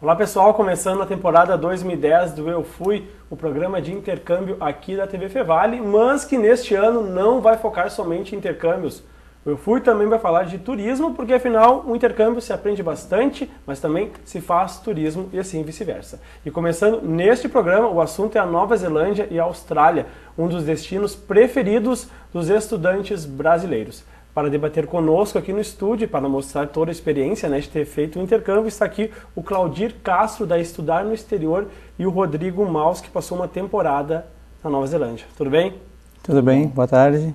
Olá pessoal, começando a temporada 2010 do Eu Fui, o programa de intercâmbio aqui da TV Fevale, mas que neste ano não vai focar somente em intercâmbios. O Eu Fui também vai falar de turismo, porque afinal o intercâmbio se aprende bastante, mas também se faz turismo e assim vice-versa. E começando neste programa, o assunto é a Nova Zelândia e a Austrália, um dos destinos preferidos dos estudantes brasileiros. Para debater conosco aqui no estúdio, para mostrar toda a experiência de ter feito o intercâmbio, está aqui o Claudir Castro, da Estudar no Exterior, e o Rodrigo Maus, que passou uma temporada na Nova Zelândia. Tudo bem? Tudo bem, boa tarde.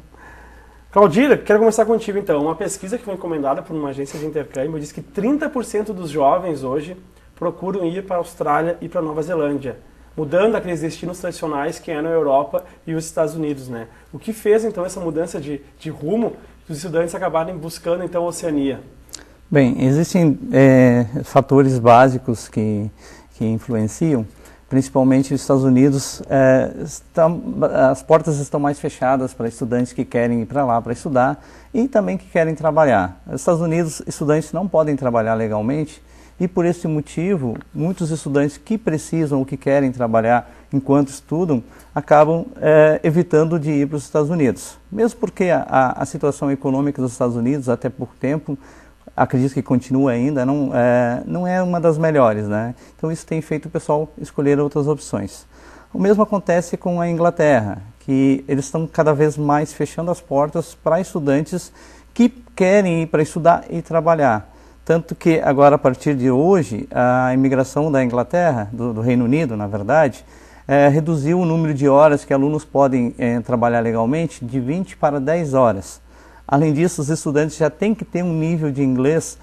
Claudir, quero começar contigo então. Uma pesquisa que foi encomendada por uma agência de intercâmbio diz que 30% dos jovens hoje procuram ir para a Austrália e para a Nova Zelândia, mudando aqueles destinos tradicionais que eram a Europa e os Estados Unidos, né? O que fez então essa mudança de rumo, os estudantes acabarem buscando então a Oceania? Bem, existem fatores básicos que influenciam, principalmente os Estados Unidos. As portas estão mais fechadas para estudantes que querem ir para lá para estudar e também que querem trabalhar. Nos Estados Unidos, estudantes não podem trabalhar legalmente e por esse motivo, muitos estudantes que precisam ou que querem trabalhar enquanto estudam, acabam evitando de ir para os Estados Unidos. Mesmo porque a situação econômica dos Estados Unidos, até pouco tempo, acredito que continua ainda, não é uma das melhores, né? Então isso tem feito o pessoal escolher outras opções. O mesmo acontece com a Inglaterra, que eles estão cada vez mais fechando as portas para estudantes que querem ir para estudar e trabalhar. Tanto que agora, a partir de hoje, a imigração da Inglaterra, do Reino Unido, na verdade, reduziu o número de horas que alunos podem trabalhar legalmente de 20 para 10 horas. Além disso, os estudantes já têm que ter um nível de inglês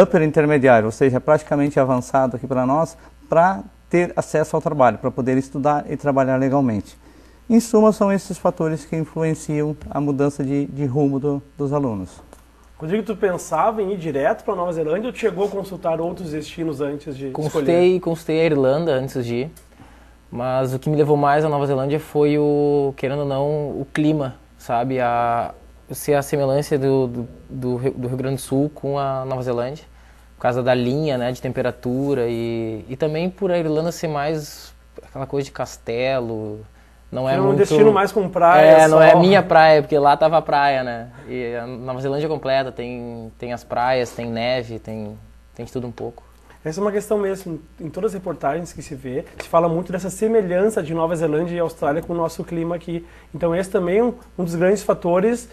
upper intermediário, ou seja, praticamente avançado aqui para nós, para ter acesso ao trabalho, para poder estudar e trabalhar legalmente. Em suma, são esses fatores que influenciam a mudança de rumo dos alunos. Rodrigo, tu pensava em ir direto para a Nova Zelândia ou tu chegou a consultar outros destinos antes de escolher? Consultei a Irlanda antes de ir, mas o que me levou mais à Nova Zelândia foi querendo ou não, o clima, sabe? A semelhança do Rio Grande do Sul com a Nova Zelândia, por causa da linha, né, de temperatura e também por a Irlanda ser mais aquela coisa de castelo. Não é um destino mais com praia. Não é minha praia, porque lá tava a praia, né? E a Nova Zelândia é completa, tem as praias, tem neve, tem de tudo um pouco. Essa é uma questão mesmo, em todas as reportagens que se vê, se fala muito dessa semelhança de Nova Zelândia e Austrália com o nosso clima aqui. Então esse também é um dos grandes fatores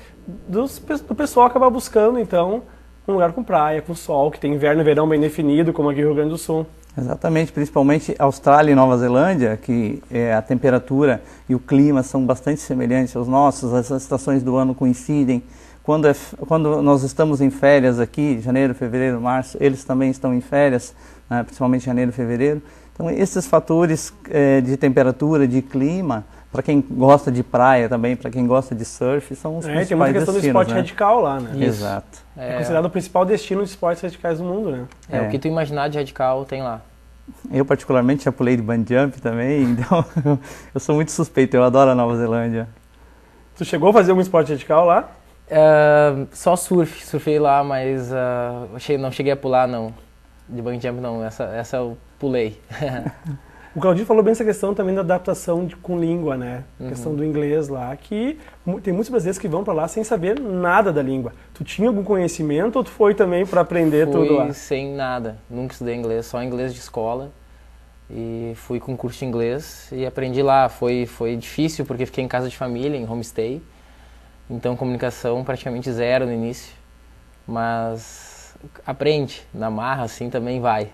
do pessoal acabar buscando, então, um lugar com praia, com sol, que tem inverno e verão bem definido, como aqui no Rio Grande do Sul. Exatamente, principalmente Austrália e Nova Zelândia, que a temperatura e o clima são bastante semelhantes aos nossos, as estações do ano coincidem. Quando nós estamos em férias aqui, janeiro, fevereiro, março, eles também estão em férias, né, principalmente janeiro e fevereiro. Então esses fatores de temperatura, de clima, para quem gosta de praia também, para quem gosta de surf, são os principais destinos. Tem muita questão do esporte radical lá, né? Exato. É considerado o principal destino de esportes radicais do mundo, né? O que tu imaginar de radical tem lá. Eu particularmente já pulei de bungee jump também, então eu sou muito suspeito, eu adoro a Nova Zelândia. Tu chegou a fazer algum esporte radical lá? Só surfei lá, mas não cheguei a pular não, de bungee jump não, essa eu pulei. O Claudio falou bem essa questão também da adaptação com língua, né? A questão do inglês lá, que tem muitos brasileiros que vão para lá sem saber nada da língua. Tu tinha algum conhecimento ou tu foi também para aprender tudo lá? Fui sem nada, nunca estudei inglês, só inglês de escola. E fui com curso de inglês e aprendi lá. Foi difícil porque fiquei em casa de família, em homestay. Então comunicação praticamente zero no início. Mas aprende, na marra assim também vai.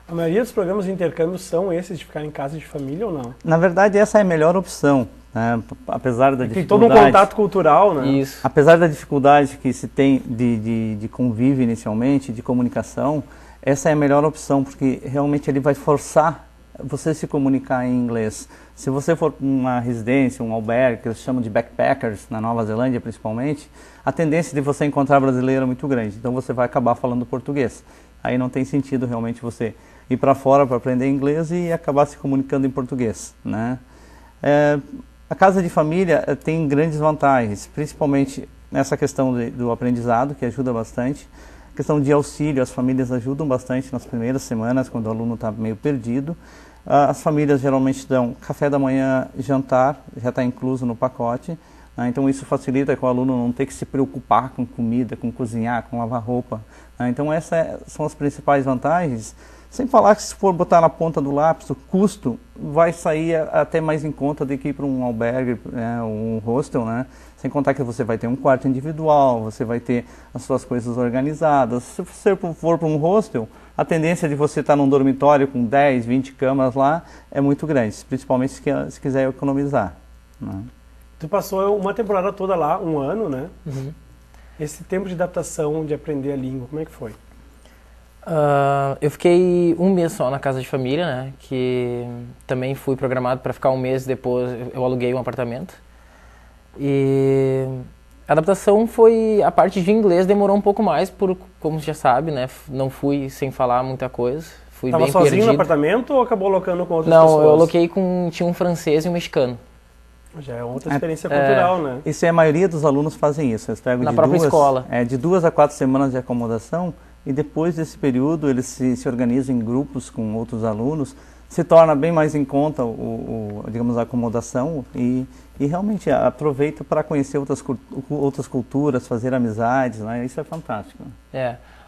A maioria dos programas de intercâmbio são esses de ficar em casa de família ou não? Na verdade, essa é a melhor opção, né? Apesar da dificuldade. Tem todo um contato cultural, né? Isso. Apesar da dificuldade que se tem de convívio inicialmente, de comunicação, essa é a melhor opção, porque realmente ele vai forçar você se comunicar em inglês. Se você for para uma residência, um albergue, que eles chamam de backpackers, na Nova Zelândia principalmente, a tendência de você encontrar brasileiro é muito grande, então você vai acabar falando português. Aí não tem sentido realmente você ir para fora para aprender inglês e acabar se comunicando em português, né? A casa de família tem grandes vantagens, principalmente nessa questão do aprendizado, que ajuda bastante. questão de auxílio, as famílias ajudam bastante nas primeiras semanas, quando o aluno está meio perdido. As famílias geralmente dão café da manhã, jantar, já está incluso no pacote. Então isso facilita com o aluno não ter que se preocupar com comida, com cozinhar, com lavar roupa. Então essas são as principais vantagens. Sem falar que se for botar na ponta do lápis, o custo vai sair até mais em conta do que ir para um albergue, um hostel, né? Sem contar que você vai ter um quarto individual, você vai ter as suas coisas organizadas. Se você for para um hostel, a tendência de você estar num dormitório com 10, 20 camas lá é muito grande, principalmente se quiser economizar, né? Tu passou uma temporada toda lá, um ano, né? Uhum. Esse tempo de adaptação, de aprender a língua, como é que foi? Eu fiquei um mês só na casa de família, né? Que também fui programado para ficar um mês, depois eu aluguei um apartamento. E a adaptação foi... A parte de inglês demorou um pouco mais, como você já sabe, né? Não fui sem falar muita coisa. Fui Tava bem sozinho perdido. no apartamento ou acabou alocando com outras Não, pessoas? eu aloquei tinha um francês e um mexicano. Já é outra experiência cultural, né? Isso é, a maioria dos alunos fazem isso. Eles pegam Na própria escola. De 2 a 4 semanas de acomodação e depois desse período eles se organizam em grupos com outros alunos, se torna bem mais em conta digamos, a acomodação e realmente aproveita para conhecer outras culturas, fazer amizades, né? Isso é fantástico.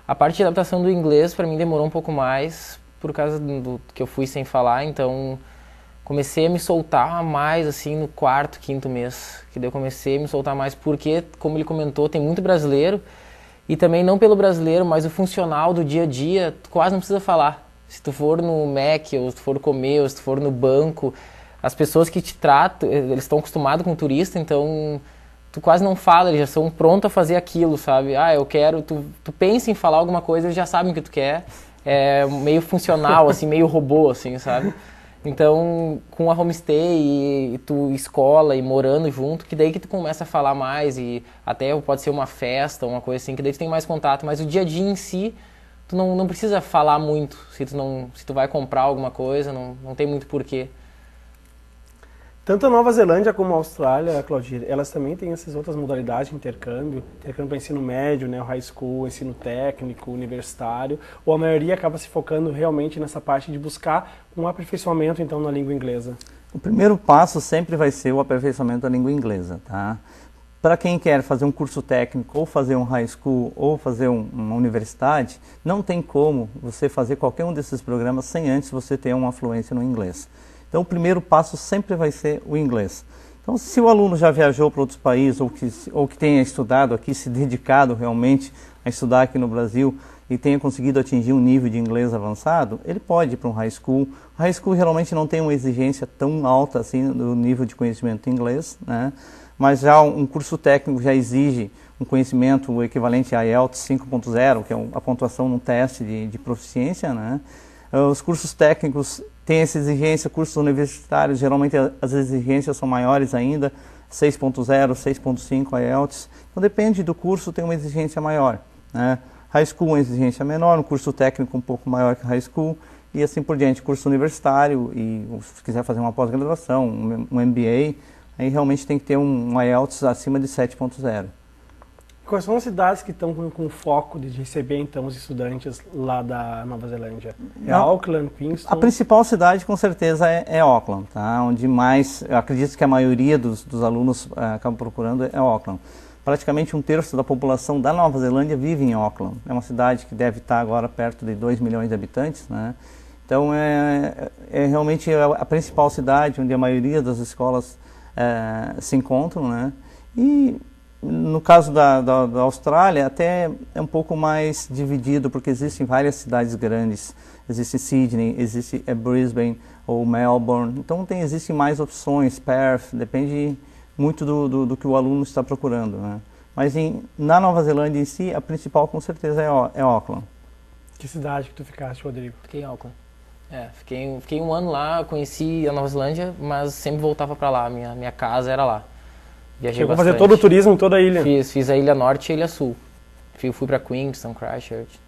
A parte de adaptação do inglês para mim demorou um pouco mais por causa do que eu fui sem falar, então comecei a me soltar mais assim no 4º, 5º mês, que daí eu comecei a me soltar mais porque, como ele comentou, tem muito brasileiro e também não pelo brasileiro, mas o funcional do dia a dia, tu quase não precisa falar. Se tu for no Mac, ou se tu for comer, ou se tu for no banco, as pessoas que te tratam, eles estão acostumados com turista, então tu quase não fala, eles já são prontos a fazer aquilo, sabe? Eu quero, tu pensa em falar alguma coisa, eles já sabem o que tu quer, é meio funcional, assim, meio robô, assim, sabe? Então, com a homestay e tu escola e morando junto, que daí que tu começa a falar mais e até pode ser uma festa, uma coisa assim, que daí tu tem mais contato, mas o dia a dia em si, tu não precisa falar muito, se tu vai comprar alguma coisa, não tem muito porquê. Tanto a Nova Zelândia como a Austrália, Claudir, elas também têm essas outras modalidades de intercâmbio para ensino médio, né, o high school, ensino técnico, universitário, ou a maioria acaba se focando realmente nessa parte de buscar um aperfeiçoamento, então, na língua inglesa? O primeiro passo sempre vai ser o aperfeiçoamento da língua inglesa, tá? Para quem quer fazer um curso técnico, ou fazer um high school, ou fazer uma universidade, não tem como você fazer qualquer um desses programas sem antes você ter uma fluência no inglês. Então, o primeiro passo sempre vai ser o inglês. Então, se o aluno já viajou para outros países ou que tenha estudado aqui, se dedicado realmente a estudar aqui no Brasil e tenha conseguido atingir um nível de inglês avançado, ele pode ir para um high school. O high school geralmente não tem uma exigência tão alta assim no nível de conhecimento em inglês, né? Mas já um curso técnico já exige um conhecimento equivalente a IELTS 5.0, que é a pontuação num teste de proficiência, né? Os cursos técnicos têm essa exigência, cursos universitários, geralmente as exigências são maiores ainda, 6.0, 6.5 IELTS. Então depende do curso, tem uma exigência maior, né? High school uma exigência menor, um curso técnico um pouco maior que high school e assim por diante. Curso universitário e se quiser fazer uma pós-graduação, um MBA, aí realmente tem que ter um IELTS acima de 7.0. Quais são as cidades que estão com foco de receber, então, os estudantes lá da Nova Zelândia? Auckland, Queenstown? A principal cidade, com certeza, é Auckland, tá? Onde mais, eu acredito que a maioria dos alunos acabam procurando é Auckland. Praticamente 1/3 da população da Nova Zelândia vive em Auckland. É uma cidade que deve estar agora perto de 2 milhões de habitantes, né? Então, é realmente a principal cidade onde a maioria das escolas se encontram, né? E no caso da Austrália, até é um pouco mais dividido, porque existem várias cidades grandes. Existe Sydney, existe Brisbane ou Melbourne. Então, existem mais opções, Perth, depende muito do que o aluno está procurando, né? Mas na Nova Zelândia em si, a principal com certeza é Auckland. Que cidade que tu ficaste, Rodrigo? Fiquei em Auckland. Fiquei um ano lá, conheci a Nova Zelândia, mas sempre voltava para lá, minha casa era lá. Viajei Chegou a bastante. fazer todo o turismo em toda a ilha? Fiz a Ilha Norte e a Ilha Sul. Fui para Queenstown, Christchurch.